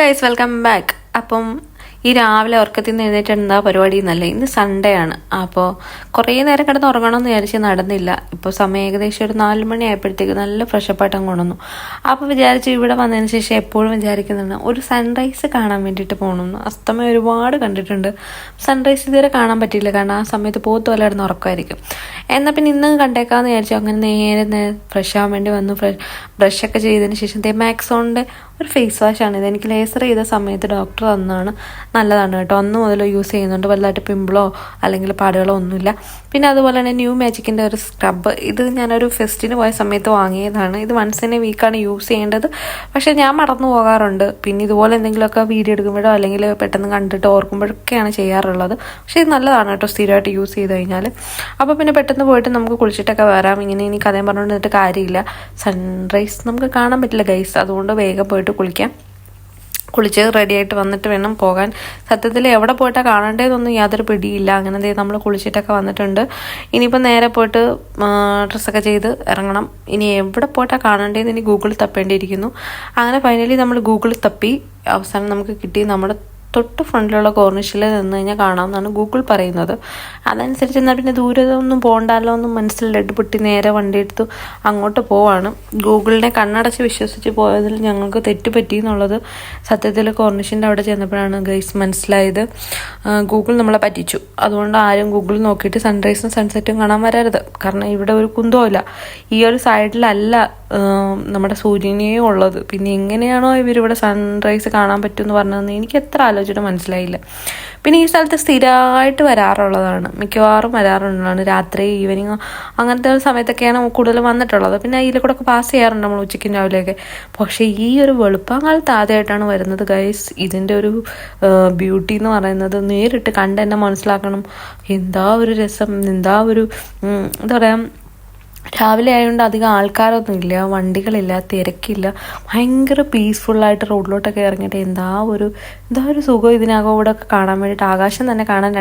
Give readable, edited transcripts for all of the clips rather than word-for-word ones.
Guys welcome back. അപ്പം ഈ രാവിലെ ഉറക്കത്തിൽ നിന്ന് എഴുന്നേറ്റ് എന്താ പരിപാടി എന്നല്ലേ, ഇന്ന് സൺഡേ ആണ്. അപ്പോൾ കുറേ നേരം കിടന്ന് ഉറങ്ങണമെന്ന് വിചാരിച്ച് നടന്നില്ല. ഇപ്പോൾ സമയം ഏകദേശം ഒരു 4 മണി ആയപ്പോഴത്തേക്ക് നല്ല ഫ്രഷപ്പായിട്ട് അങ്ങ് കൊണ്ടുവന്നു. അപ്പോൾ വിചാരിച്ചു ഇവിടെ വന്നതിന് ശേഷം എപ്പോഴും വിചാരിക്കുന്നുണ്ട് ഒരു സൺറൈസ് കാണാൻ വേണ്ടിയിട്ട് പോകണമെന്ന്. അസ്തമയം ഒരുപാട് കണ്ടിട്ടുണ്ട്, സൺറൈസ് ഇതുവരെ കാണാൻ പറ്റിയില്ല, കാരണം ആ സമയത്ത് പോത്ത് പോലെ കിടന്ന് ഉറക്കമായിരിക്കും. എന്നാൽ പിന്നെ ഇന്ന് കണ്ടേക്കാമെന്ന് വിചാരിച്ചു. അങ്ങനെ നേരെ ഫ്രഷ് ആവാൻ വേണ്ടി വന്നു. ബ്രഷൊക്കെ ചെയ്തതിന് ശേഷം മാക്സോണിൻ്റെ ഒരു ഫേസ് വാഷാണ് ഇത്. എനിക്ക് ലേസർ ചെയ്ത സമയത്ത് ഡോക്ടർ തന്നതാണ്. നല്ലതാണ് കേട്ടോ. അന്ന് മുതൽ യൂസ് ചെയ്യുന്നുണ്ട്. വലുതായിട്ട് പിമ്പിളോ അല്ലെങ്കിൽ പാടുകളോ ഒന്നുമില്ല. പിന്നെ അതുപോലെ തന്നെ ന്യൂ മാജിക്കിൻ്റെ ഒരു സ്ക്രബ്ബ്, ഇത് ഞാനൊരു ഫെസ്റ്റിന് പോയ സമയത്ത് വാങ്ങിയതാണ്. ഇത് വൺസ് ഇൻ എ വീക്കാണ് യൂസ് ചെയ്യേണ്ടത്, പക്ഷേ ഞാൻ മറന്നു പോകാറുണ്ട്. പിന്നെ ഇതുപോലെ എന്തെങ്കിലുമൊക്കെ വീഡിയോ എടുക്കുമ്പോഴോ അല്ലെങ്കിൽ പെട്ടെന്ന് കണ്ടിട്ട് ഓർക്കുമ്പോഴൊക്കെയാണ് ചെയ്യാറുള്ളത്. പക്ഷേ ഇത് നല്ലതാണ് കേട്ടോ സ്ഥിരമായിട്ട് യൂസ് ചെയ്ത് കഴിഞ്ഞാൽ. അപ്പോൾ പിന്നെ പെട്ടെന്ന് പോയിട്ട് നമുക്ക് കുളിച്ചിട്ടൊക്കെ വരാം. ഇങ്ങനെ ഇനി കഥയും പറഞ്ഞുകൊണ്ടിട്ട് കാര്യമില്ല. സൺറൈസ് നമുക്ക് കാണാൻ പറ്റില്ല ഗൈസ്, അതുകൊണ്ട് വേഗം പോയിട്ട് കുളിച്ച് റെഡിയായിട്ട് വന്നിട്ട് വേണം പോകാൻ. സത്യത്തിൽ എവിടെ പോയിട്ടാണ് കാണേണ്ടതെന്നൊന്നും യാതൊരു പിടിയില്ല. അങ്ങനെ നമ്മൾ കുളിച്ചിട്ടൊക്കെ വന്നിട്ടുണ്ട്. ഇനിയിപ്പോൾ നേരെ പോയിട്ട് ഡ്രസ്സൊക്കെ ചെയ്ത് ഇറങ്ങണം. ഇനി എവിടെ പോയിട്ടാണ് കാണേണ്ടതെന്ന് ഇനി ഗൂഗിളിൽ തപ്പേണ്ടിയിരിക്കുന്നു. അങ്ങനെ ഫൈനലി നമ്മൾ ഗൂഗിളിൽ തപ്പി അവസാനം നമുക്ക് കിട്ടി നമ്മുടെ തൊട്ട് ഫ്രണ്ടിലുള്ള കോർണിഷിൽ നിന്ന് കഴിഞ്ഞാൽ കാണാമെന്നാണ് ഗൂഗിൾ പറയുന്നത്. അതനുസരിച്ച് എന്നാൽ പിന്നെ ദൂരെ ഒന്നും പോകണ്ടല്ലോ എന്നും മനസ്സിൽ ലഡ് പൊട്ടി നേരെ വണ്ടി എടുത്തു അങ്ങോട്ട് പോവാണ്. ഗൂഗിളിനെ കണ്ണടച്ച് വിശ്വസിച്ച് പോയതിൽ ഞങ്ങൾക്ക് തെറ്റുപറ്റി എന്നുള്ളത് സത്യത്തിൽ കോർണിഷിൻ്റെ അവിടെ ചെന്നപ്പോഴാണ് ഗൈസ് മനസ്സിലായത്. ഗൂഗിൾ നമ്മളെ പറ്റിച്ചു. അതുകൊണ്ട് ആരും ഗൂഗിൾ നോക്കിയിട്ട് സൺറൈസും സൺസെറ്റും കാണാൻ വരരുത്. കാരണം ഇവിടെ ഒരു കുന്തവുമില്ല, ഈ ഒരു സൈഡിലല്ല നമ്മുടെ സൂര്യനെയും ഉള്ളത്. പിന്നെ എങ്ങനെയാണോ ഇവരിവിടെ സൺറൈസ് കാണാൻ പറ്റുമെന്ന് പറഞ്ഞതെന്ന് എനിക്ക് എത്ര ആലോചിച്ചിട്ട് മനസ്സിലായില്ല. പിന്നെ ഈ സ്ഥലത്ത് സ്ഥിരമായിട്ട് വരാറുള്ളതാണ്, മിക്കവാറും വരാറുള്ളതാണ്. രാത്രി ഈവനിങ് അങ്ങനത്തെ സമയത്തൊക്കെയാണ് കൂടുതൽ വന്നിട്ടുള്ളത്. പിന്നെ അതിൽ കൂടെ ഒക്കെ പാസ് ചെയ്യാറുണ്ട് നമ്മൾ ഉച്ചയ്ക്കും രാവിലെയൊക്കെ. പക്ഷേ ഈ ഒരു വെളുപ്പാങ്കാലത്ത് ആദ്യമായിട്ടാണ് വരുന്നത് ഗൈസ്. ഇതിൻ്റെ ഒരു ബ്യൂട്ടി എന്ന് പറയുന്നത് നേരിട്ട് കണ്ട് തന്നെ മനസ്സിലാക്കണം. എന്താ ഒരു രസം, എന്താ ഒരു എന്താ പറയുക, രാവിലെ ആയതുകൊണ്ട് അധികം ആൾക്കാരൊന്നുമില്ല, വണ്ടികളില്ല, തിരക്കില്ല, ഭയങ്കര പീസ്ഫുള്ളായിട്ട് റോഡിലോട്ടൊക്കെ ഇറങ്ങിയിട്ട് എന്താ ഒരു സുഖം ഇതിനകം ഇവിടെ ഒക്കെ കാണാൻ വേണ്ടിയിട്ട്. ആകാശം തന്നെ കാണാൻ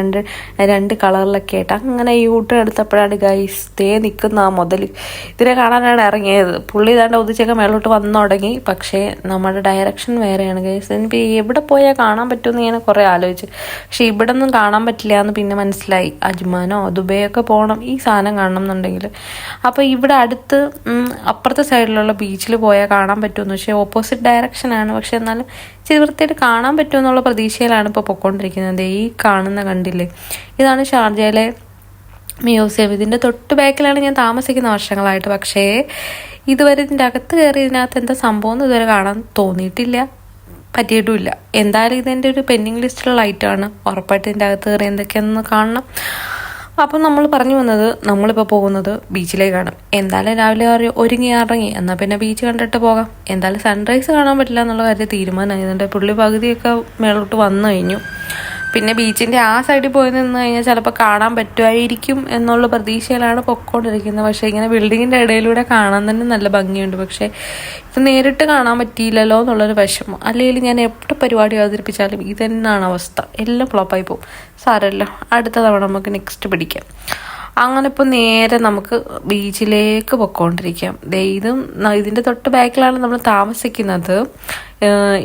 രണ്ട് കളറിലൊക്കെ ആയിട്ട്. അങ്ങനെ യൂട്ടേൺ എടുത്തപ്പോഴാണ് ഗൈസ് നിൽക്കുന്ന ആ മുതൽ ഇതിനെ കാണാനാണ് ഇറങ്ങിയത്. പുള്ളി ഇതാണ്ട് ഒതിച്ചൊക്കെ മേളോട്ട് വന്നു തുടങ്ങി. പക്ഷേ നമ്മുടെ ഡയറക്ഷൻ വേറെയാണ് ഗൈസ്. എനിക്ക് എവിടെ പോയാൽ കാണാൻ പറ്റുമെന്ന് ഞാൻ കുറേ ആലോചിച്ചു. പക്ഷേ ഇവിടെ ഒന്നും കാണാൻ പറ്റില്ല എന്ന് പിന്നെ മനസ്സിലായി. അജ്മാനോ ദുബൈയൊക്കെ പോകണം ഈ സാധനം കാണണം എന്നുണ്ടെങ്കിൽ. അപ്പോൾ ഇവിടെ അടുത്ത് അപ്പുറത്തെ സൈഡിലുള്ള ബീച്ചിൽ പോയാൽ കാണാൻ പറ്റുമെന്ന്. പക്ഷേ ഓപ്പോസിറ്റ് ഡയറക്ഷനാണ്. പക്ഷെ എന്നാലും ഇച്ചിരി വൃത്തിയായിട്ട് കാണാൻ പറ്റുമെന്നുള്ള പ്രതീക്ഷയിലാണ് ഇപ്പോൾ പൊയ്ക്കൊണ്ടിരിക്കുന്നത്. ഈ കാണുന്ന കണ്ടില്ലേ, ഇതാണ് ഷാർജയിലെ മ്യൂസിയം. ഇതിൻ്റെ തൊട്ട് ബാക്കിലാണ് ഞാൻ താമസിക്കുന്ന വർഷങ്ങളായിട്ട്. പക്ഷേ ഇതുവരെ ഇതിൻ്റെ അകത്ത് കയറി ഇതിനകത്ത് എന്താ സംഭവം എന്ന് ഇതുവരെ കാണാൻ തോന്നിയിട്ടില്ല, പറ്റിയിട്ടുമില്ല. എന്തായാലും ഇതെൻ്റെ ഒരു പെൻഡിങ് ലിസ്റ്റിലുള്ള ഐറ്റമാണ്. ഉറപ്പായിട്ട് ഇതിൻ്റെ അകത്ത് കയറി എന്തൊക്കെയാണെന്ന് കാണണം. അപ്പം നമ്മൾ പറഞ്ഞു വന്നത് നമ്മളിപ്പോൾ പോകുന്നത് ബീച്ചിലേക്കാണ്. എന്തായാലും രാവിലെ ഒരുങ്ങി ഇറങ്ങി, എന്നാൽ പിന്നെ ബീച്ച് കണ്ടിട്ട് പോകാം. എന്തായാലും സൺറൈസ് കാണാൻ പറ്റില്ല എന്നുള്ള കാര്യം തീരുമാനമായതുകൊണ്ട് പുള്ളി പകുതിയൊക്കെ മേളോട്ട് വന്നു കഴിഞ്ഞു. പിന്നെ ബീച്ചിൻ്റെ ആ സൈഡിൽ പോയി നിന്ന് കഴിഞ്ഞാൽ ചിലപ്പോൾ കാണാൻ പറ്റുമായിരിക്കും എന്നുള്ള പ്രതീക്ഷയിലാണ് പൊയ്ക്കൊണ്ടിരിക്കുന്നത്. പക്ഷേ ഇങ്ങനെ ബിൽഡിങ്ങിൻ്റെ ഇടയിലൂടെ കാണാൻ തന്നെ നല്ല ഭംഗിയുണ്ട്. പക്ഷേ ഇത് നേരിട്ട് കാണാൻ പറ്റിയില്ലല്ലോ എന്നുള്ളൊരു വിഷമം. അല്ലെങ്കിൽ ഞാൻ എവിടെ പരിപാടി അവതരിപ്പിച്ചാലും ഇതന്നെയാണ് അവസ്ഥ, എല്ലാം ഫ്ലോപ്പായി പോകും. സാരമല്ല, അടുത്ത തവണ നമുക്ക് നെക്സ്റ്റ് പിടിക്കാം. അങ്ങനെ ഇപ്പോൾ നേരെ നമുക്ക് ബീച്ചിലേക്ക് പൊയ്ക്കൊണ്ടിരിക്കാം. ഇതിൻ്റെ തൊട്ട് ബാക്കിലാണ് നമ്മൾ താമസിക്കുന്നത്.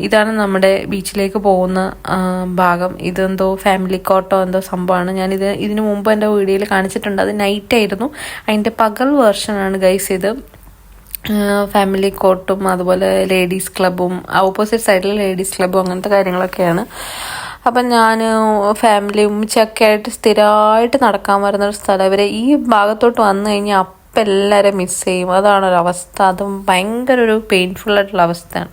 ഇതാണ് നമ്മുടെ ബീച്ചിലേക്ക് പോകുന്ന ഭാഗം. ഇതെന്തോ ഫാമിലി കോട്ടോ എന്തോ സംഭവമാണ്. ഇതിനു മുമ്പ് എൻ്റെ വീഡിയോയിൽ കാണിച്ചിട്ടുണ്ട്. അത് നൈറ്റ് ആയിരുന്നു, അതിൻ്റെ പകൽ വേർഷനാണ് ഗൈസ് ഇത്. ഫാമിലി കോട്ടും അതുപോലെ ലേഡീസ് ക്ലബ്ബും ഓപ്പോസിറ്റ് സൈഡിൽ ലേഡീസ് ക്ലബ്ബും അങ്ങനത്തെ കാര്യങ്ങളൊക്കെയാണ്. അപ്പം ഞാൻ ഫാമിലിയും ഉമ്മച്ചൊക്കെ ആയിട്ട് സ്ഥിരമായിട്ട് നടക്കാൻ വരുന്നൊരു സ്ഥലം. ഇവരെ ഈ ഭാഗത്തോട്ട് വന്നു കഴിഞ്ഞാൽ അപ്പം എല്ലാവരും മിസ് ചെയ്യും. അതാണൊരവസ്ഥ. അതും ഭയങ്കര ഒരു പെയിൻഫുള്ളായിട്ടുള്ള അവസ്ഥയാണ്.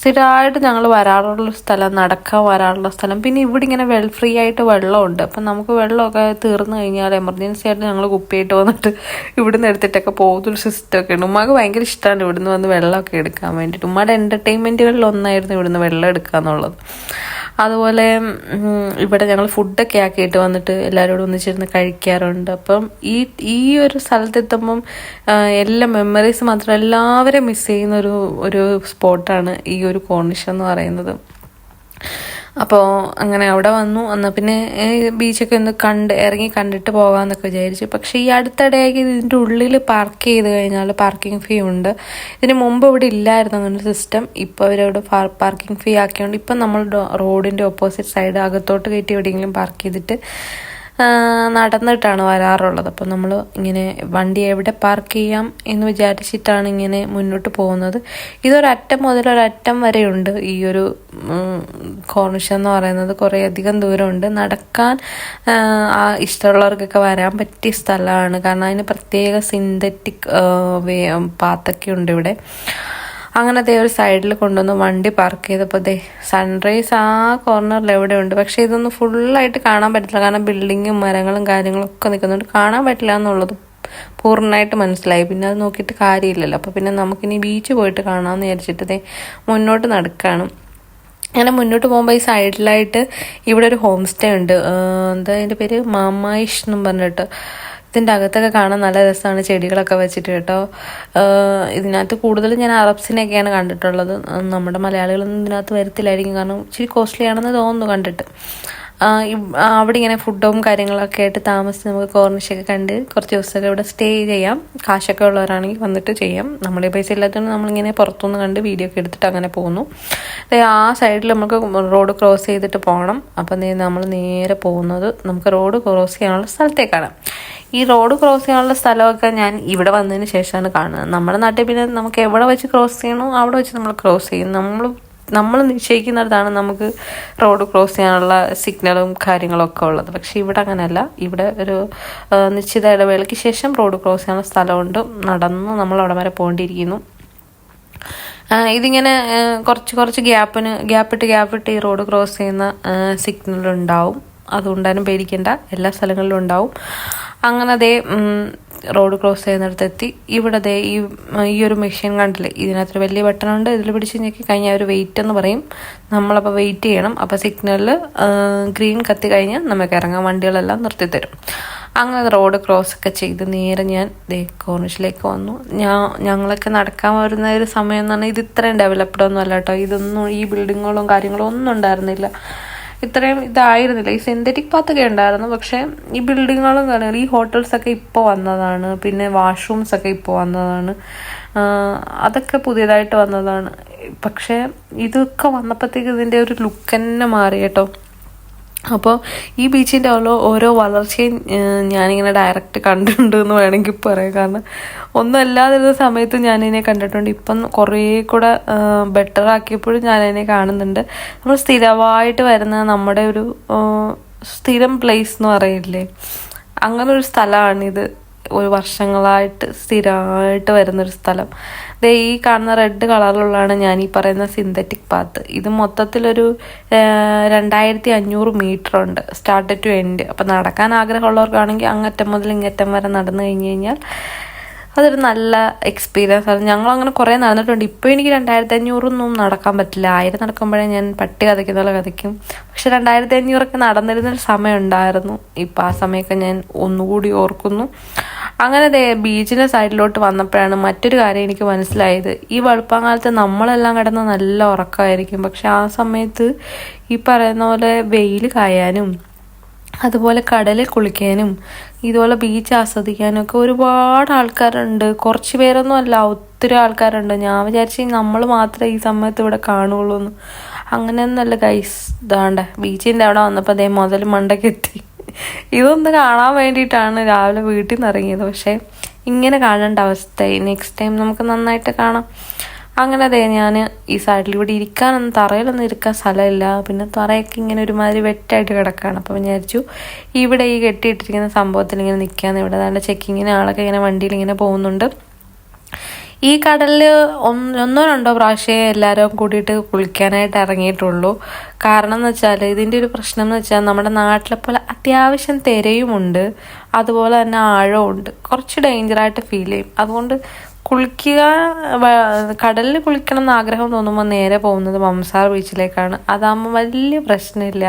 സ്ഥിരമായിട്ട് ഞങ്ങൾ വരാറുള്ള സ്ഥലം, നടക്കാൻ വരാറുള്ള സ്ഥലം. പിന്നെ ഇവിടെ ഇങ്ങനെ ഫ്രീ ആയിട്ട് വെള്ളമുണ്ട്. അപ്പം നമുക്ക് വെള്ളമൊക്കെ തീർന്നു കഴിഞ്ഞാൽ എമർജൻസി ആയിട്ട് ഞങ്ങൾ കുപ്പിയായിട്ട് വന്നിട്ട് ഇവിടുന്ന് എടുത്തിട്ടൊക്കെ പോകുന്നൊരു സിസ്റ്റമൊക്കെ ഉണ്ട്. ഉമ്മക്ക് ഭയങ്കര ഇഷ്ടമാണ് ഇവിടുന്ന് വന്ന് വെള്ളമൊക്കെ എടുക്കാൻ വേണ്ടിയിട്ട്. ഉമ്മയുടെ എൻ്റർടൈൻമെൻറ്റുകളിൽ ഒന്നായിരുന്നു ഇവിടുന്ന് വെള്ളം എടുക്കുക എന്നുള്ളത്. അതുപോലെ ഇവിടെ ഞങ്ങൾ ഫുഡൊക്കെ ആക്കിയിട്ട് വന്നിട്ട് എല്ലാവരോടും ഒന്നിച്ചിരുന്ന് കഴിക്കാറുണ്ട്. അപ്പം ഈ ഒരു സ്ഥലത്തെത്തുമ്പം എല്ലാ മെമ്മറീസ് മാത്രം എല്ലാവരും മിസ് ചെയ്യുന്ന ഒരു സ്പോട്ടാണ് ഈ ഒരു കോർണിഷ് എന്ന് പറയുന്നത്. അപ്പോൾ അങ്ങനെ അവിടെ വന്നു. എന്നാൽ പിന്നെ ബീച്ചൊക്കെ ഒന്ന് ഇറങ്ങി കണ്ടിട്ട് പോകാമെന്നൊക്കെ വിചാരിച്ചു. പക്ഷേ ഈ അടുത്തിടെയാക്കി ഇതിൻ്റെ ഉള്ളിൽ പാർക്ക് ചെയ്ത് കഴിഞ്ഞാൽ പാർക്കിംഗ് ഫീ ഉണ്ട്. ഇതിന് മുമ്പ് ഇവിടെ ഇല്ലായിരുന്നു അങ്ങനെ സിസ്റ്റം. ഇപ്പോൾ അവരവിടെ പാർക്കിംഗ് ഫീ ആക്കിയോണ്ട് ഇപ്പം നമ്മൾ റോഡിൻ്റെ ഓപ്പോസിറ്റ് സൈഡ് അകത്തോട്ട് കയറ്റി എവിടെയെങ്കിലും പാർക്ക് ചെയ്തിട്ട് നടന്നിട്ടാണ് വരാറുള്ളത്. അപ്പോൾ നമ്മൾ ഇങ്ങനെ വണ്ടി എവിടെ പാർക്ക് ചെയ്യാം എന്ന് വിചാരിച്ചിട്ടാണ് ഇങ്ങനെ മുന്നോട്ട് പോകുന്നത്. ഇതൊരറ്റം മുതൽ ഒരറ്റം വരെയുണ്ട് ഈ ഒരു കോർണിഷ് എന്ന് പറയുന്നത്. കുറേ അധികം ദൂരമുണ്ട്. നടക്കാൻ ഇഷ്ടമുള്ളവർക്കൊക്കെ വരാൻ പറ്റിയ സ്ഥലമാണ്. കാരണം അതിന് പ്രത്യേക സിന്തറ്റിക് പാത്തൊക്കെ ഉണ്ട് ഇവിടെ. അങ്ങനെ ഒരു സൈഡിൽ കൊണ്ടുവന്ന് വണ്ടി പാർക്ക് ചെയ്തപ്പോൾ സൺറൈസ് ആ കോർണറിൽ എവിടെ ഉണ്ട്. പക്ഷേ ഇതൊന്നും ഫുള്ളായിട്ട് കാണാൻ പറ്റില്ല. കാരണം ബിൽഡിങ്ങും മരങ്ങളും കാര്യങ്ങളും ഒക്കെ നിൽക്കുന്നുണ്ട്. കാണാൻ പറ്റില്ല എന്നുള്ളത് പൂർണ്ണമായിട്ട് മനസ്സിലായി. പിന്നെ അത് നോക്കിയിട്ട് കാര്യമില്ലല്ലോ. അപ്പോൾ പിന്നെ നമുക്കിനി ബീച്ച് പോയിട്ട് കാണാമെന്ന് വിചാരിച്ചിട്ട് മുന്നോട്ട് നടക്കുകയാണ്. അങ്ങനെ മുന്നോട്ട് പോകുമ്പോൾ ഈ സൈഡിലായിട്ട് ഇവിടെ ഒരു ഹോം സ്റ്റേ ഉണ്ട്. എന്താ അതിൻ്റെ പേര്, മാമായിഷ് എന്നും പറഞ്ഞിട്ട്. ഇതിൻ്റെ അകത്തൊക്കെ കാണാൻ നല്ല രസമാണ്, ചെടികളൊക്കെ വെച്ചിട്ട് കേട്ടോ. ഇതിനകത്ത് കൂടുതലും ഞാൻ അറബ്സിനെയൊക്കെയാണ് കണ്ടിട്ടുള്ളത്. നമ്മുടെ മലയാളികളൊന്നും ഇതിനകത്ത് വരത്തില്ലായിരിക്കും. കാരണം ഇച്ചിരി കോസ്റ്റ്ലി ആണെന്ന് തോന്നുന്നു കണ്ടിട്ട്. അവിടെ ഇങ്ങനെ ഫുഡും കാര്യങ്ങളൊക്കെ ആയിട്ട് താമസിച്ച് നമുക്ക് കോർണിഷൊക്കെ കണ്ട് കുറച്ച് ദിവസമൊക്കെ ഇവിടെ സ്റ്റേ ചെയ്യാം. കാശൊക്കെ ഉള്ളവരാണെങ്കിൽ വന്നിട്ട് ചെയ്യാം. നമ്മുടെ പൈസ ഇല്ലാത്തതുകൊണ്ട് നമ്മളിങ്ങനെ പുറത്തുനിന്ന് കണ്ട് വീഡിയോ ഒക്കെ എടുത്തിട്ട് അങ്ങനെ പോകുന്നു. ആ സൈഡിൽ നമുക്ക് റോഡ് ക്രോസ് ചെയ്തിട്ട് പോകണം. അപ്പം നമ്മൾ നേരെ പോകുന്നത് നമുക്ക് റോഡ് ക്രോസ് ചെയ്യാനുള്ള സ്ഥലത്തേക്കാണ്. ഈ റോഡ് ക്രോസ് ചെയ്യാനുള്ള സ്ഥലമൊക്കെ ഞാൻ ഇവിടെ വന്നതിന് ശേഷമാണ് കാണുന്നത്. നമ്മുടെ നാട്ടിൽ പിന്നെ നമുക്ക് എവിടെ വെച്ച് ക്രോസ് ചെയ്യണോ അവിടെ വെച്ച് നമ്മൾ ക്രോസ് ചെയ്യും. നമ്മൾ നിശ്ചയിക്കുന്നിടത്താണ് നമുക്ക് റോഡ് ക്രോസ് ചെയ്യാനുള്ള സിഗ്നലും കാര്യങ്ങളൊക്കെ ഉള്ളത്. പക്ഷെ ഇവിടെ അങ്ങനെയല്ല. ഇവിടെ ഒരു നിശ്ചിത ഇടവേളയ്ക്ക് ശേഷം റോഡ് ക്രോസ് ചെയ്യാനുള്ള സ്ഥലമുണ്ട്. നടന്ന് നമ്മൾ അവിടെ വരെ പോകേണ്ടിയിരിക്കുന്നു. ഇതിങ്ങനെ കുറച്ച് ഗ്യാപ്പിട്ട് ഈ റോഡ് ക്രോസ് ചെയ്യുന്ന സിഗ്നലുണ്ടാവും. അതുകൊണ്ടാലും പേടിക്കേണ്ട, എല്ലാ സ്ഥലങ്ങളിലും ഉണ്ടാവും. അങ്ങനെ റോഡ് ക്രോസ് ചെയ്യുന്നിടത്തെത്തി. ഇവിടെ ഈ ഒരു മെഷീൻ കണ്ടില്ലേ, ഇതിനകത്തൊരു വലിയ ബട്ടണുണ്ട്. ഇതിൽ പിടിച്ച് ഞെക്കി കഴിഞ്ഞാൽ ഒരു വെയിറ്റ് എന്ന് പറയും. നമ്മളപ്പോൾ വെയിറ്റ് ചെയ്യണം. അപ്പോൾ സിഗ്നലിൽ ഗ്രീൻ കത്തി കഴിഞ്ഞാൽ നമുക്ക് ഇറങ്ങാം. വണ്ടികളെല്ലാം നിർത്തിത്തരും. അങ്ങനെ റോഡ് ക്രോസ് ഒക്കെ ചെയ്ത് നേരെ ഞാൻ കോർണിഷിലേക്ക് വന്നു. ഞങ്ങളൊക്കെ നടക്കാൻ വരുന്ന ഒരു സമയം എന്ന് പറഞ്ഞാൽ ഇത് ഇത്രയും ഡെവലപ്ഡ് ഒന്നും അല്ല കേട്ടോ. ഇതൊന്നും ഈ ബിൽഡിങ്ങുകളും കാര്യങ്ങളും ഒന്നും ഉണ്ടായിരുന്നില്ല. ഇത്രയും ഇതായിരുന്നില്ല. ഈ സിന്തറ്റിക് പാത്തൊക്കെ ഉണ്ടായിരുന്നു. പക്ഷേ ഈ ബിൽഡിങ്ങുകളും കാര്യങ്ങളും, ഈ ഹോട്ടൽസൊക്കെ ഇപ്പോൾ വന്നതാണ്. പിന്നെ വാഷ്റൂംസൊക്കെ ഇപ്പോൾ വന്നതാണ്. അതൊക്കെ പുതിയതായിട്ട് വന്നതാണ്. പക്ഷേ ഇതൊക്കെ വന്നപ്പോഴത്തേക്ക് ഇതിൻ്റെ ഒരു ലുക്ക് തന്നെ മാറി കേട്ടോ. അപ്പോൾ ഈ ബീച്ചിൻ്റെ ഓരോ വളർച്ചയും ഞാനിങ്ങനെ ഡയറക്റ്റ് കണ്ടിട്ടുണ്ട് എന്ന് വേണമെങ്കിൽ പറയാം. കാരണം ഒന്നും അല്ലാതിരുന്ന സമയത്ത് ഞാനിതിനെ കണ്ടിട്ടുണ്ട്. ഇപ്പം കുറേ കൂടെ ബെറ്റർ ആക്കിയപ്പോഴും ഞാനതിനെ കാണുന്നുണ്ട്. നമ്മൾ സ്ഥിരമായിട്ട് വരുന്ന നമ്മുടെ ഒരു സ്ഥിരം പ്ലേസ് എന്ന് പറയില്ലേ, അങ്ങനെ ഒരു സ്ഥലമാണിത്. ഒരു വർഷങ്ങളായിട്ട് സ്ഥിരമായിട്ട് വരുന്നൊരു സ്ഥലം. ഈ കാണുന്ന റെഡ് കളറിലുള്ളതാണ് ഞാൻ ഈ പറയുന്ന സിന്തറ്റിക് പാത്ത്. ഇത് മൊത്തത്തിലൊരു 2500 മീറ്റർ ഉണ്ട് സ്റ്റാർട്ട് ടു എൻഡ്. അപ്പം നടക്കാൻ ആഗ്രഹമുള്ളവർക്കാണെങ്കിൽ അങ്ങറ്റം മുതൽ ഇങ്ങറ്റം വരെ നടന്നു കഴിഞ്ഞാൽ അതൊരു നല്ല എക്സ്പീരിയൻസ് ആണ്. ഞങ്ങളങ്ങനെ കുറേ നടന്നിട്ടുണ്ട്. ഇപ്പോൾ എനിക്ക് 2500 നടക്കാൻ പറ്റില്ല. 1000 നടക്കുമ്പോഴേ ഞാൻ പട്ടി കഥയ്ക്കുന്ന പോലെ കഥയ്ക്കും. പക്ഷെ 2500 നടന്നിരുന്നൊരു സമയം ഉണ്ടായിരുന്നു. ഇപ്പം ആ സമയമൊക്കെ ഞാൻ ഒന്നുകൂടി ഓർക്കുന്നു. അങ്ങനെ ബീച്ചിൻ്റെ സൈഡിലോട്ട് വന്നപ്പോഴാണ് മറ്റൊരു കാര്യം എനിക്ക് മനസ്സിലായത്. ഈ വെളുപ്പാങ്കാലത്ത് നമ്മളെല്ലാം കിടന്ന് നല്ല ഉറക്കമായിരിക്കും. പക്ഷെ ആ സമയത്ത് ഈ പറയുന്ന പോലെ വെയിൽ കായാനും അതുപോലെ കടലിൽ കുളിക്കാനും ഇതുപോലെ ബീച്ച് ആസ്വദിക്കാനും ഒക്കെ ഒരുപാട് ആൾക്കാരുണ്ട്. കുറച്ച് പേരൊന്നും അല്ല, ഒത്തിരി ആൾക്കാരുണ്ട്. ഞാൻ വിചാരിച്ചു നമ്മൾ മാത്രമേ ഈ സമയത്ത് ഇവിടെ കാണുള്ളൂ എന്ന്. അങ്ങനെയൊന്നുമല്ല ഗൈസ്. ഇതാണ്ട് ബീച്ചിൻ്റെ അവിടെ വന്നപ്പോൾ മുതൽ മണ്ടയ്ക്കെത്തി. ഇതൊന്ന് കാണാൻ വേണ്ടിയിട്ടാണ് രാവിലെ വീട്ടിൽ നിന്ന് ഇറങ്ങിയത്. പക്ഷേ ഇങ്ങനെ കാണേണ്ട അവസ്ഥയായി. നെക്സ്റ്റ് ടൈം നമുക്ക് നന്നായിട്ട് കാണാം. അങ്ങനെ ഞാൻ ഈ സൈഡിൽ ഇവിടെ ഇരിക്കാനൊന്നും, തറയിലൊന്നും ഇരിക്കാൻ സ്ഥലമില്ല. പിന്നെ തറയൊക്കെ ഇങ്ങനെ ഒരുമാതിരി വെറ്റായിട്ട് കിടക്കുകയാണ്. അപ്പോൾ വിചാരിച്ചു ഇവിടെ ഈ കെട്ടിയിട്ടിരിക്കുന്ന സംഭവത്തിൽ ഇങ്ങനെ നിൽക്കാമെന്ന്. ഇവിടെ നല്ല ചെക്കിങ്ങിന് ആളൊക്കെ ഇങ്ങനെ വണ്ടിയിൽ ഇങ്ങനെ പോകുന്നുണ്ട്. ഈ കടലിൽ ഒന്നോ രണ്ടോ പ്രാവശ്യമേ എല്ലാവരും കൂടിയിട്ട് കുളിക്കാനായിട്ട് ഇറങ്ങിയിട്ടുള്ളൂ. കാരണം എന്ന് വെച്ചാൽ ഇതിൻ്റെ ഒരു പ്രശ്നം എന്ന് വെച്ചാൽ നമ്മുടെ നാട്ടിലെ പോലെ അത്യാവശ്യം തിരയുമുണ്ട്, അതുപോലെ തന്നെ ആഴമുണ്ട്. കുറച്ച് ഡേഞ്ചറായിട്ട് ഫീൽ ചെയ്യും. അതുകൊണ്ട് കുളിക്കുക, കടലിൽ കുളിക്കണം എന്ന് ആഗ്രഹം തോന്നുമ്പോൾ നേരെ പോകുന്നത് മംസാർ ബീച്ചിലേക്കാണ്. അതാകുമ്പോൾ വലിയ പ്രശ്നമില്ല.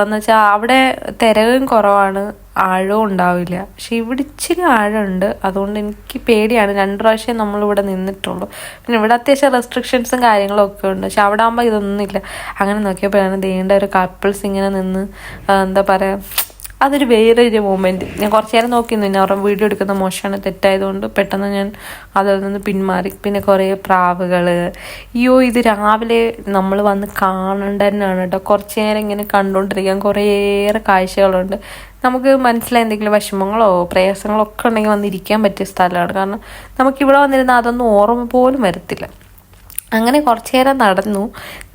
എന്ന് വെച്ചാൽ അവിടെ തിരകളും കുറവാണ്, ആഴവും ഉണ്ടാവില്ല. പക്ഷെ ഇവിടെ ഇച്ചിരി ആഴമുണ്ട്, അതുകൊണ്ട് എനിക്ക് പേടിയാണ്. 2 പ്രാവശ്യം നമ്മളിവിടെ നിന്നിട്ടുള്ളൂ. പിന്നെ ഇവിടെ അത്യാവശ്യം റെസ്ട്രിക്ഷൻസും കാര്യങ്ങളും ഒക്കെ ഉണ്ട്. പക്ഷെ അവിടെ ആകുമ്പോൾ ഇതൊന്നുമില്ല. അങ്ങനെ നോക്കിയപ്പോഴാണ് നീണ്ട ഒരു കപ്പിൾസ് ഇങ്ങനെ നിന്ന്, എന്താ പറയുക, അതൊരു വേറൊരു മൊമെൻറ്റ്. ഞാൻ കുറച്ച് നേരം നോക്കിയിരുന്നു, പിന്നെ അവരുടെ വീഡിയോ എടുക്കുന്ന മോശമാണ്, തെറ്റായതുകൊണ്ട് പെട്ടെന്ന് ഞാൻ അതിൽ നിന്ന് പിന്മാറി. പിന്നെ കുറേ പ്രാവുകൾ, അയ്യോ ഇത് രാവിലെ നമ്മൾ വന്ന് കാണേണ്ട തന്നെയാണ് കേട്ടോ. കുറച്ച് നേരം ഇങ്ങനെ കണ്ടുകൊണ്ടിരിക്കാൻ കുറേയേറെ കാഴ്ചകളുണ്ട്. നമുക്ക് മനസ്സിലായ എന്തെങ്കിലും വിഷമങ്ങളോ പ്രയാസങ്ങളോ ഒക്കെ ഉണ്ടെങ്കിൽ വന്നിരിക്കാൻ പറ്റിയ സ്ഥലമാണ്. കാരണം നമുക്കിവിടെ വന്നിരുന്നാൽ അതൊന്നും ഓർമ്മ പോലും വരത്തില്ല. അങ്ങനെ കുറച്ചു നേരം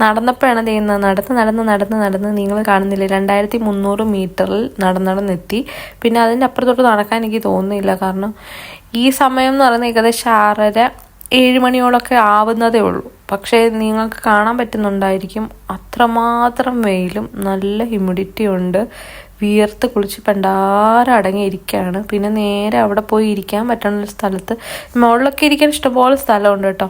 നടന്നപ്പോഴാണ് ചെയ്യുന്നത്, നടന്ന് നിങ്ങൾ കാണുന്നില്ലേ 2300 മീറ്ററിൽ നടന്നെത്തി. പിന്നെ അതിൻ്റെ അപ്പുറത്തോട്ട് നടക്കാൻ എനിക്ക് തോന്നുന്നില്ല. കാരണം ഈ സമയം എന്ന് പറയുന്നത് ഏകദേശം 6:30-7 മണിയോളൊക്കെ ആവുന്നതേ ഉള്ളൂ. പക്ഷേ നിങ്ങൾക്ക് കാണാൻ പറ്റുന്നുണ്ടായിരിക്കും, അത്രമാത്രം വെയിലും നല്ല ഹ്യൂമിഡിറ്റി ഉണ്ട്. വിയർത്ത് കുളിച്ച് അടങ്ങിയിരിക്കുകയാണ്. പിന്നെ നേരെ അവിടെ പോയി ഇരിക്കാൻ പറ്റുന്ന സ്ഥലത്ത്, മുകളിലൊക്കെ ഇരിക്കാൻ ഇഷ്ടംപോലെ സ്ഥലമുണ്ട് കേട്ടോ.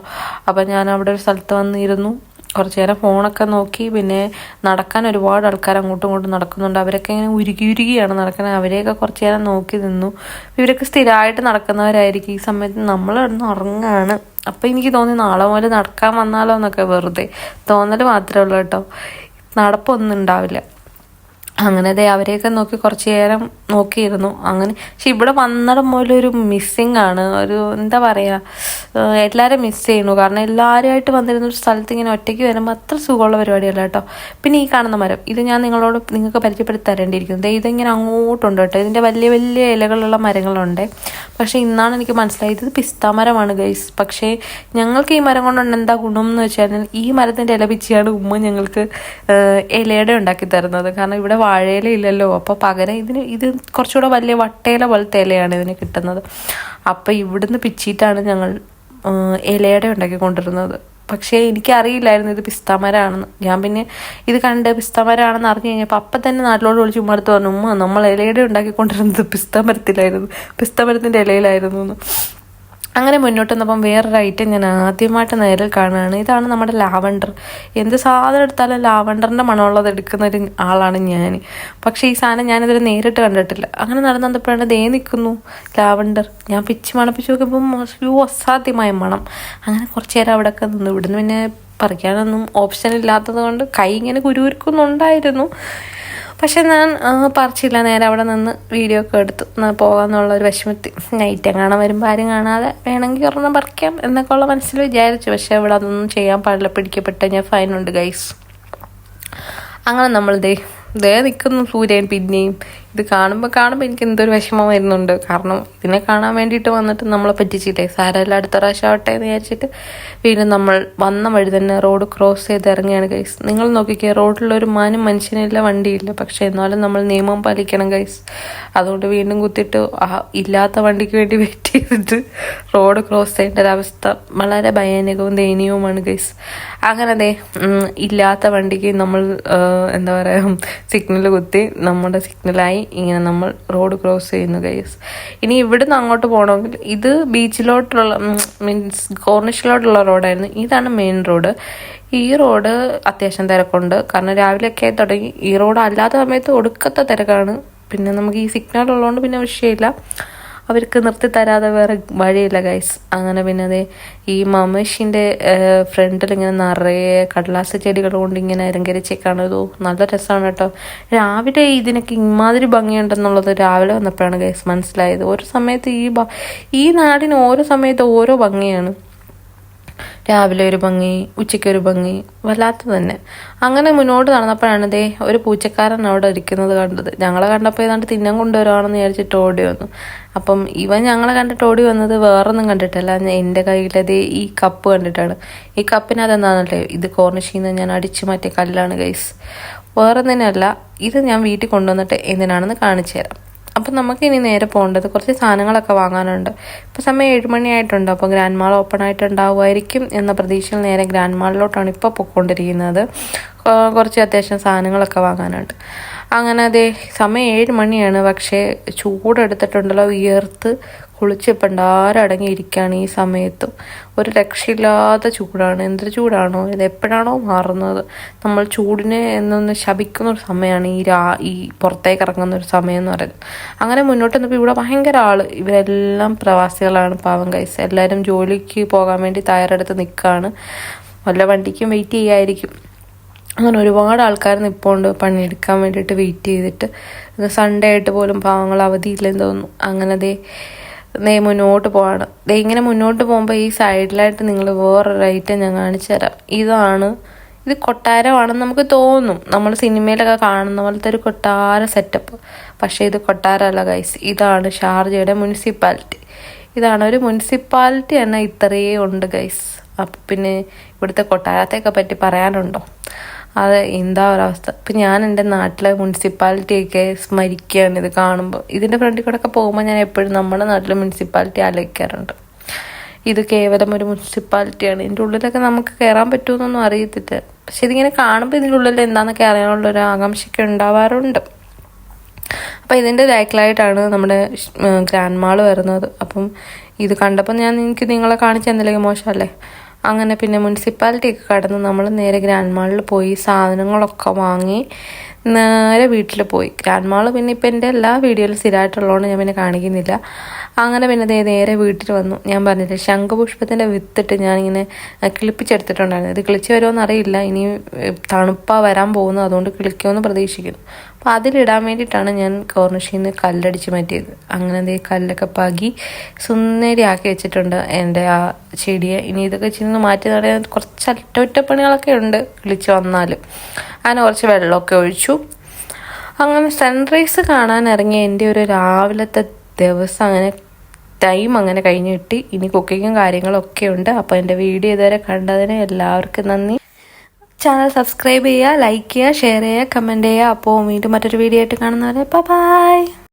അപ്പം ഞാൻ അവിടെ ഒരു സ്ഥലത്ത് വന്നിരുന്നു, കുറച്ച് നേരം ഫോണൊക്കെ നോക്കി. പിന്നെ നടക്കാൻ ഒരുപാട് ആൾക്കാർ അങ്ങോട്ടും ഇങ്ങോട്ടും നടക്കുന്നുണ്ട്. അവരൊക്കെ ഇങ്ങനെ ഉരുകിയാണ് നടക്കുന്നത്. അവരെയൊക്കെ കുറച്ച് നേരം നോക്കി നിന്നു. ഇവരൊക്കെ സ്ഥിരമായിട്ട് നടക്കുന്നവരായിരിക്കും. ഈ സമയത്ത് നമ്മൾ കിടന്ന് ഉറങ്ങാണ്. അപ്പം എനിക്ക് തോന്നി നാളെ മുതൽ നടക്കാൻ വന്നാലോ എന്നൊക്കെ വെറുതെ തോന്നൽ മാത്രമേ ഉള്ളൂ കേട്ടോ, നടപ്പൊന്നും ഉണ്ടാവില്ല. അങ്ങനെ അവരെയൊക്കെ നോക്കി കുറച്ച് നേരം നോക്കിയിരുന്നു. അങ്ങനെ പക്ഷെ ഇവിടെ വന്നിടം മുതലൊരു മിസ്സിങ് ആണ്. ഒരു എന്താ പറയുക, എല്ലാവരും മിസ് ചെയ്യുന്നു. കാരണം എല്ലാവരുമായിട്ട് വന്നിരുന്ന ഒരു സ്ഥലത്ത് ഇങ്ങനെ ഒറ്റയ്ക്ക് വരുമ്പോൾ അത്ര സുഖമുള്ള പരിപാടിയല്ല കേട്ടോ. പിന്നെ ഈ കാണുന്ന മരം, ഇത് ഞാൻ നിങ്ങൾക്ക് പരിചയപ്പെടുത്തി തരേണ്ടിയിരിക്കുന്നത്. ഇതിങ്ങനെ അങ്ങോട്ടുണ്ട് കേട്ടോ. ഇതിൻ്റെ വലിയ വലിയ ഇലകളുള്ള മരങ്ങളുണ്ട്. പക്ഷേ ഇന്നാണ് എനിക്ക് മനസ്സിലായത് ഇത് പിസ്ത മരമാണ് ഗൈസ്. പക്ഷേ ഞങ്ങൾക്ക് ഈ മരം കൊണ്ടുണ്ട് എന്താ ഗുണം എന്ന് വെച്ചാൽ, ഈ മരത്തിൻ്റെ ഇല പിച്ചിയാണ് ഉമ്മ ഞങ്ങൾക്ക് ഇലയുടെ ഉണ്ടാക്കി തരുന്നത്. കാരണം ഇവിടെ വാഴയില ഇല്ലല്ലോ. അപ്പോൾ പകരം ഇത് കുറച്ചുകൂടെ വലിയ വട്ടയില പോലത്തെ ഇലയാണ് ഇതിന് കിട്ടുന്നത്. അപ്പോൾ ഇവിടുന്ന് പിച്ചിയിട്ടാണ് ഞങ്ങൾ ഇലയുടെ ഉണ്ടാക്കി കൊണ്ടിരുന്നത്. പക്ഷേ എനിക്കറിയില്ലായിരുന്നു ഇത് പിസ്താമരമാണെന്ന്. ഞാൻ പിന്നെ ഇത് കണ്ട് പിസ്താമരമാണെന്ന് അറിഞ്ഞു കഴിഞ്ഞപ്പോൾ അപ്പം തന്നെ നാട്ടിലോട്ട് വിളിച്ച് ഉമ്മടുത്ത് പറഞ്ഞു, ഉമ്മ നമ്മൾ ഇലയുടെ ഉണ്ടാക്കിക്കൊണ്ടിരുന്നത് പിസ്താമരത്തിൻ്റെ ഇലയിലായിരുന്നു എന്ന്. അങ്ങനെ മുന്നോട്ട് വന്നപ്പം വേറൊരു ഐറ്റം ഞാൻ ആദ്യമായിട്ട് നേരിൽ കാണുകയാണ്. ഇതാണ് നമ്മുടെ ലാവണ്ടർ. എന്ത് സാധനം എടുത്താലും ലാവണ്ടറിൻ്റെ മണമുള്ളത് എടുക്കുന്ന ഒരു ആളാണ് ഞാൻ. പക്ഷേ ഈ സാധനം ഞാനിതിൽ നേരിട്ട് കണ്ടിട്ടില്ല. അങ്ങനെ നടന്നു വന്നപ്പോഴാണ് നിൽക്കുന്നു ലാവണ്ടർ. ഞാൻ പിച്ച് മണപ്പിച്ച് നോക്കുമ്പോൾ അസാധ്യമായ മണം. അങ്ങനെ കുറച്ച് നേരം അവിടെയൊക്കെ നിന്നു. ഇവിടുന്ന് പിന്നെ പറിക്കാനൊന്നും ഓപ്ഷൻ ഇല്ലാത്തത് കൊണ്ട് കൈ ഇങ്ങനെ കുരുക്കുന്നുണ്ടായിരുന്നു. പക്ഷെ ഞാൻ പറിച്ചില്ല, നേരെ അവിടെ നിന്ന് വീഡിയോ ഒക്കെ എടുത്തു പോകാമെന്നുള്ളൊരു വിഷമത്തിൽ. നൈറ്റ് എങ്ങാനും വരുമ്പോൾ ആരും കാണാതെ വേണമെങ്കിൽ ഒരെണ്ണം പറിക്കാം എന്നൊക്കെ ഉള്ള മനസ്സിൽ വിചാരിച്ചു. പക്ഷെ ഇവിടെ അതൊന്നും ചെയ്യാൻ പാടില്ല, പിടിക്കപ്പെട്ട് ഞാൻ ഫൈനുണ്ട് ഗൈസ്. അങ്ങനെ നമ്മൾ നിൽക്കുന്നു സൂര്യൻ. പിന്നെയും ഇത് കാണുമ്പോൾ എനിക്ക് എന്തൊരു വിഷമം വരുന്നുണ്ട്. കാരണം ഇതിനെ കാണാൻ വേണ്ടിയിട്ട് വന്നിട്ട് നമ്മളെ പറ്റിച്ചിട്ടേ, സാരമില്ല അടുത്ത പ്രാവശ്യം ആവട്ടെ എന്ന് വിചാരിച്ചിട്ട് വീണ്ടും നമ്മൾ വന്ന വഴി തന്നെ റോഡ് ക്രോസ് ചെയ്ത് ഇറങ്ങിയാണ് ഗൈസ്. നിങ്ങൾ നോക്കിക്കേ, റോഡിലൊരു മനുഷ്യനില്ല, വണ്ടിയില്ല. പക്ഷെ എന്നാലും നമ്മൾ നിയമം പാലിക്കണം ഗൈസ്. അതുകൊണ്ട് വീണ്ടും കുത്തിയിട്ട് ഇല്ലാത്ത വണ്ടിക്ക് വേണ്ടി വെയിറ്റ് ചെയ്തിട്ട് റോഡ് ക്രോസ് ചെയ്യേണ്ട ഒരവസ്ഥ വളരെ ഭയാനകവും ദയനീയവുമാണ് ഗൈസ്. അങ്ങനെ ഇല്ലാത്ത വണ്ടിക്ക് നമ്മൾ എന്താ പറയുക, സിഗ്നൽ കുത്തി നമ്മുടെ സിഗ്നലായി ഇങ്ങനെ നമ്മൾ റോഡ് ക്രോസ് ചെയ്യുന്നു ഗൈസ്. ഇനി ഇവിടുന്ന് അങ്ങോട്ട് പോകണമെങ്കിൽ ഇത് ബീച്ചിലോട്ടുള്ള മീൻസ് കോർണിഷിലോട്ടുള്ള റോഡായിരുന്നു. ഇതാണ് മെയിൻ റോഡ്. ഈ റോഡ് അത്യാവശ്യം തിരക്കുണ്ട്. കാരണം രാവിലെയൊക്കെ തുടങ്ങി. ഈ റോഡ് അല്ലാത്ത സമയത്ത് ഒടുക്കത്തെ തിരക്കാണ്. പിന്നെ നമുക്ക് ഈ സിഗ്നൽ ഉള്ളതുകൊണ്ട് പിന്നെ വിഷയമില്ല, അവർക്ക് നിർത്തി തരാതെ വേറെ വഴിയില്ല ഗൈസ്. അങ്ങനെ പിന്നെ ഈ മമേഷിൻ്റെ ഫ്രണ്ടിൽ ഇങ്ങനെ നിറയെ കടലാസ് ചെടികൾ കൊണ്ട് ഇങ്ങനെ അലങ്കരിച്ചേക്കാണ്. നല്ല രസമാണ് കേട്ടോ. രാവിലെ ഇതിനൊക്കെ ഇമാതിരി ഭംഗിയുണ്ടെന്നുള്ളത് രാവിലെ വന്നപ്പോഴാണ് ഗൈസ് മനസ്സിലായത്. ഒരു സമയത്ത് ഈ നാടിന് ഓരോ സമയത്ത് ഓരോ ഭംഗിയാണ്. രാവിലെ ഒരു ഭംഗി, ഉച്ചയ്ക്കൊരു ഭംഗി, വല്ലാത്ത തന്നെ. അങ്ങനെ മുന്നോട്ട് നടന്നപ്പോഴാണ് ഒരു പൂച്ചക്കാരൻ അവിടെ ഇരിക്കുന്നത് കണ്ടത്. ഞങ്ങളെ കണ്ടപ്പോൾ ഏതാണ്ട് തിന്നാൻ കൊണ്ടുവരുവാണെന്ന് വിചാരിച്ചിട്ട് ഓടി വന്നു. അപ്പം ഇവൻ ഞങ്ങളെ കണ്ടിട്ട് ഓടി വന്നത് വേറൊന്നും കണ്ടിട്ടല്ല, എൻ്റെ കയ്യിലത് ഈ കപ്പ് കണ്ടിട്ടാണ്. ഈ കപ്പിന് അതെന്താണെന്നല്ലേ, ഇത് കോർണിഷിൽ നിന്ന് ഞാൻ അടിച്ചു മാറ്റിയ കല്ലാണ് ഗൈസ്, വേറൊന്നിനല്ല. ഇത് ഞാൻ വീട്ടിൽ കൊണ്ടുവന്നിട്ട് എന്തിനാണെന്ന് കാണിച്ചു തരാം. അപ്പം നമുക്കിനി നേരെ പോകേണ്ടത് കുറച്ച് സാധനങ്ങളൊക്കെ വാങ്ങാനുണ്ട്. ഇപ്പോൾ സമയം 7 മണിയായിട്ടുണ്ട്. അപ്പോൾ ഗ്രാൻഡ് മാൾ ഓപ്പൺ ആയിട്ടുണ്ടാവുമായിരിക്കും എന്ന പ്രതീക്ഷയിൽ നേരെ ഗ്രാൻഡ് മാളിലോട്ടാണ് ഇപ്പോൾ പൊയ്ക്കൊണ്ടിരിക്കുന്നത്. കുറച്ച് അത്യാവശ്യം സാധനങ്ങളൊക്കെ വാങ്ങാനുണ്ട്. അങ്ങനെ അതേ സമയം 7 മണിയാണ്. പക്ഷേ ചൂടെടുത്തിട്ടുണ്ടല്ലോ, വിയർത്ത് കുളിച്ചിപ്പോൾ അടങ്ങിയിരിക്കുകയാണ്. ഈ സമയത്തും ഒരു രക്ഷയില്ലാത്ത ചൂടാണ്. എന്തൊരു ചൂടാണോ ഇത്, എപ്പോഴാണോ മാറുന്നത്. നമ്മൾ ചൂടിനെ എന്നൊന്ന് ശപിക്കുന്ന ഒരു സമയമാണ് ഈ പുറത്തേക്ക് ഇറങ്ങുന്ന ഒരു സമയം എന്ന് പറയുന്നത്. അങ്ങനെ മുന്നോട്ട് നിന്നപ്പോൾ ഇവിടെ ഭയങ്കര ഇവരെല്ലാം പ്രവാസികളാണ്, പാവം ഗൈസ്. എല്ലാവരും ജോലിക്ക് പോകാൻ വേണ്ടി തയ്യാറെടുത്ത് നിൽക്കുകയാണ്. വല്ല വണ്ടിക്കും വെയിറ്റ് ചെയ്യായിരിക്കും. അങ്ങനെ ഒരുപാട് ആൾക്കാർ നിൽപ്പുണ്ട് പണിയെടുക്കാൻ വേണ്ടിയിട്ട് വെയിറ്റ് ചെയ്തിട്ട്. ഇത് സൺഡേ ആയിട്ട് പോലും പാവങ്ങൾ അവധിയില്ലെന്ന് തോന്നുന്നു. അങ്ങനെ ദേ മുന്നോട്ട് പോവാണ്. ഇങ്ങനെ മുന്നോട്ട് പോകുമ്പോൾ ഈ സൈഡിലായിട്ട് നിങ്ങൾ വേറൊരു ഐറ്റം ഞാൻ കാണിച്ചു തരാം. ഇത് കൊട്ടാരമാണെന്ന് നമുക്ക് തോന്നും, നമ്മൾ സിനിമയിലൊക്കെ കാണുന്ന പോലത്തെ ഒരു കൊട്ടാര സെറ്റപ്പ്. പക്ഷേ ഇത് കൊട്ടാരമല്ല ഗൈസ്, ഇതാണ് ഷാർജയുടെ മുനിസിപ്പാലിറ്റി. ഒരു മുനിസിപ്പാലിറ്റി തന്നെ ഇത്രയേ ഉണ്ട് ഗൈസ്. അപ്പം പിന്നെ ഇവിടുത്തെ കൊട്ടാരത്തെയൊക്കെ പറ്റി പറയാനുണ്ടോ? അത് എന്താ ഒരവസ്ഥ. ഇപ്പം ഞാൻ എൻ്റെ നാട്ടിലെ മുനിസിപ്പാലിറ്റിയൊക്കെ സ്മരിക്കുകയാണ് ഇത് കാണുമ്പോൾ. ഇതിൻ്റെ ഫ്രണ്ടിൽ കൂടെ ഒക്കെ പോകുമ്പോൾ ഞാൻ എപ്പോഴും നമ്മുടെ നാട്ടിലെ മുനിസിപ്പാലിറ്റി ആലോചിക്കാറുണ്ട്. ഇത് കേവലം ഒരു മുനിസിപ്പാലിറ്റിയാണ്. ഇതിൻ്റെ ഉള്ളിലൊക്കെ നമുക്ക് കയറാൻ പറ്റുമെന്നൊന്നും അറിയത്തില്ല. പക്ഷെ ഇതിങ്ങനെ കാണുമ്പോൾ ഇതിൻ്റെ ഉള്ളിൽ എന്താണെന്നൊക്കെ അറിയാനുള്ളൊരു ആകാംക്ഷയൊക്കെ ഉണ്ടാവാറുണ്ട്. അപ്പം ഇതിൻ്റെ ബാക്കിലായിട്ടാണ് നമ്മുടെ ഗ്രാൻഡ് മാൾ വരുന്നത്. അപ്പം ഇത് കണ്ടപ്പോൾ എനിക്ക് നിങ്ങളെ കാണിച്ചു തന്നില്ലെങ്കിൽ മോശമല്ലേ. അങ്ങനെ പിന്നെ മുനിസിപ്പാലിറ്റി ഒക്കെ കടന്ന് നമ്മൾ നേരെ ഗ്രാൻഡ് മാളിൽ പോയി സാധനങ്ങളൊക്കെ വാങ്ങി നേരെ വീട്ടിൽ പോയി. ഗ്രാൻഡ് മാൾ പിന്നെ ഇപ്പം എൻ്റെ എല്ലാ വീഡിയോയിലും സ്ഥിരമായിട്ടുള്ളതുകൊണ്ട് ഞാൻ പിന്നെ കാണിക്കുന്നില്ല. അങ്ങനെ പിന്നെ നേരെ വീട്ടിൽ വന്നു. ഞാൻ പറഞ്ഞില്ലേ, ശംഖുപുഷ്പത്തിൻ്റെ വിത്തിട്ട് ഞാനിങ്ങനെ കിളിപ്പിച്ചെടുത്തിട്ടുണ്ടായിരുന്നു. ഇത് കിളിച്ച് വരുമോ അറിയില്ല, ഇനി തണുപ്പാ വരാൻ പോകുന്നു, അതുകൊണ്ട് കിളിക്കുമെന്ന് പ്രതീക്ഷിക്കുന്നു. അപ്പോൾ അതിലിടാൻ വേണ്ടിയിട്ടാണ് ഞാൻ കോർണിഷിൽ നിന്ന് കല്ലടിച്ച് മാറ്റിയത്. അങ്ങനെ കല്ലൊക്കെ പാകി സുന്ദരിയാക്കി വെച്ചിട്ടുണ്ട് എൻ്റെ ആ ചെടിയെ. ഇനി ഇതൊക്കെ ചെന്ന് മാറ്റി നടയാൻ കുറച്ച് അറ്റകുറ്റപ്പണികളൊക്കെ ഉണ്ട് കിളിച്ച് വന്നാലും. അങ്ങനെ കുറച്ച് വെള്ളമൊക്കെ ഒഴിച്ചു. അങ്ങനെ സൺറൈസ് കാണാൻ ഇറങ്ങിയ എൻ്റെ ഒരു രാവിലത്തെ ദിവസം ടൈം അങ്ങനെ കഴിഞ്ഞ് കിട്ടി. ഇനി കുക്കിങ്ങും കാര്യങ്ങളൊക്കെ ഉണ്ട്. അപ്പോൾ എൻ്റെ വീഡിയോ ഇതുവരെ കണ്ടതിന് എല്ലാവർക്കും നന്ദി. ചാനൽ സബ്സ്ക്രൈബ് ചെയ്യുക, ലൈക്ക് ചെയ്യുക, ഷെയർ ചെയ്യുക, കമൻറ്റ് ചെയ്യുക. അപ്പോൾ വീണ്ടും മറ്റൊരു വീഡിയോ ആയിട്ട് കാണുന്നവരെ ബൈ.